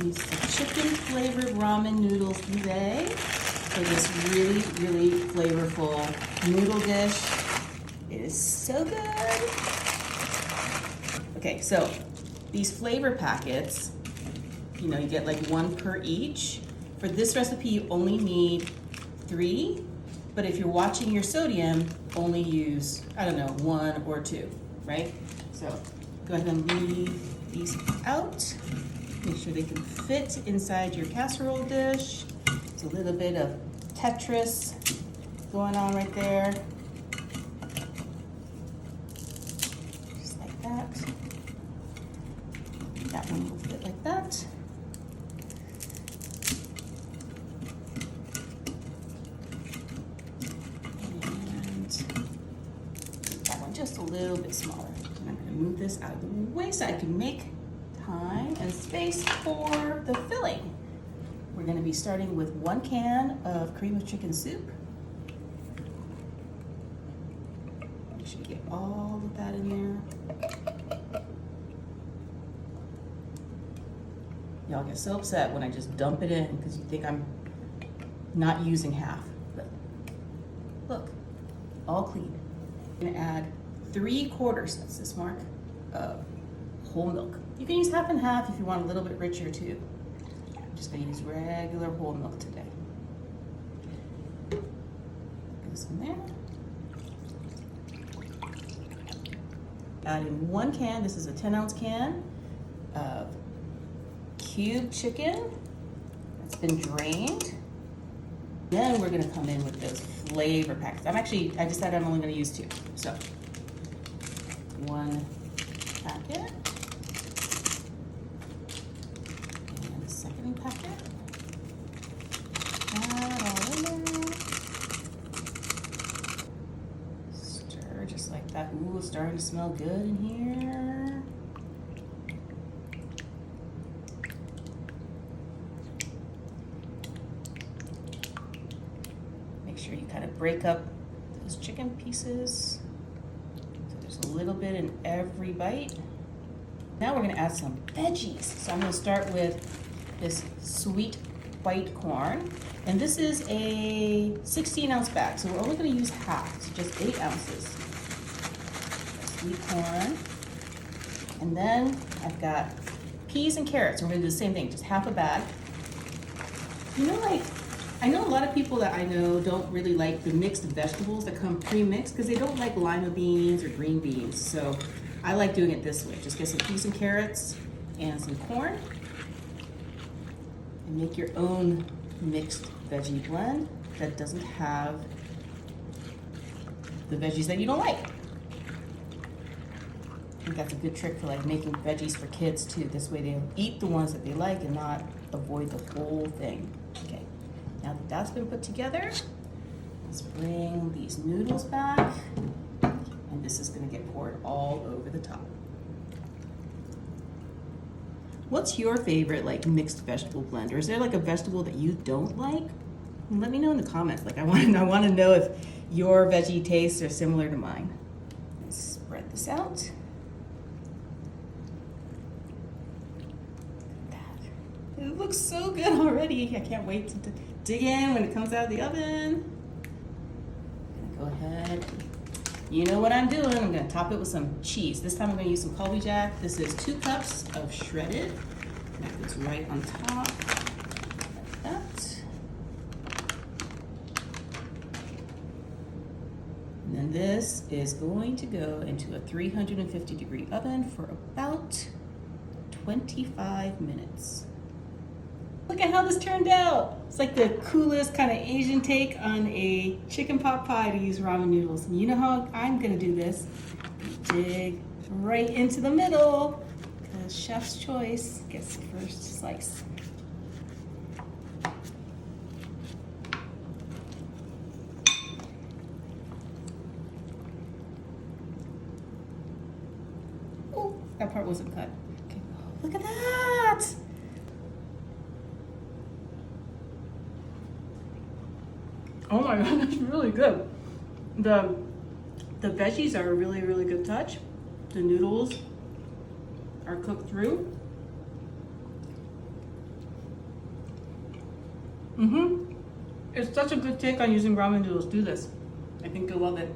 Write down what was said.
Use the chicken flavored ramen noodles today for this really, really flavorful noodle dish. It is so good. Okay, so these flavor packets, you know, you get like 1 per each. For this recipe, you only need 3, but if you're watching your sodium, only use, I don't know, 1 or 2, right? So go ahead and leave these out. Make sure they can fit inside your casserole dish. There's a little bit of Tetris going on right there. Just like that. That one will fit like that. And that one just a little bit smaller. And I'm gonna move this out of the way so I can make time and space for the filling. We're going to be starting with 1 can of cream of chicken soup. Make sure you get all of that in there. Y'all get so upset when I just dump it in because you think I'm not using half. But look, all clean. I'm going to add 3/4, that's this mark, of whole milk. You can use half and half if you want a little bit richer too. I'm just gonna use regular whole milk today. Goes in there. Add in 1 can, this is a 10-ounce can of cubed chicken that's been drained. Then we're gonna come in with those flavor packets. I decided I'm only gonna use 2. So 1 packet. Packet. That all in there. Stir just like that. Ooh, it's starting to smell good in here. Make sure you kind of break up those chicken pieces. So there's a little bit in every bite. Now we're gonna add some veggies. So I'm gonna start with this sweet white corn, and this is a 16-ounce bag, so we're only going to use half, so just 8 ounces. Sweet corn, and then I've got peas and carrots. We're going to do the same thing, just half a bag. You know, like, I know a lot of people that I know don't really like the mixed vegetables that come pre-mixed because they don't like lima beans or green beans, so I like doing it this way. Just get some peas and carrots and some corn. And make your own mixed veggie blend that doesn't have the veggies that you don't like. I think that's a good trick for like making veggies for kids too. This way they'll eat the ones that they like and not avoid the whole thing. Okay, now that that's been put together, let's bring these noodles back. And this is gonna get poured all over the top. What's your favorite like mixed vegetable blend? Or is there like a vegetable that you don't like? Let me know in the comments. Like I want to know if your veggie tastes are similar to mine. Let's spread this out. It looks so good already. I can't wait to dig in when it comes out of the oven. I'm gonna go ahead. You know what I'm doing. I'm gonna top it with some cheese. This time I'm gonna use some Colby Jack. This is 2 cups of shredded. That goes right on top, like that. And then this is going to go into a 350-degree oven for about 25 minutes. Look at how this turned out. It's like the coolest kind of Asian take on a chicken pot pie to use ramen noodles. And you know how I'm gonna do this? Dig right into the middle, because chef's choice gets the first slice. Oh, that part wasn't cut. Okay, look at that. Oh my god, that's really good. The veggies are a really, really good touch. The noodles are cooked through. It's such a good take on using ramen noodles. Do this. I think you'll love it.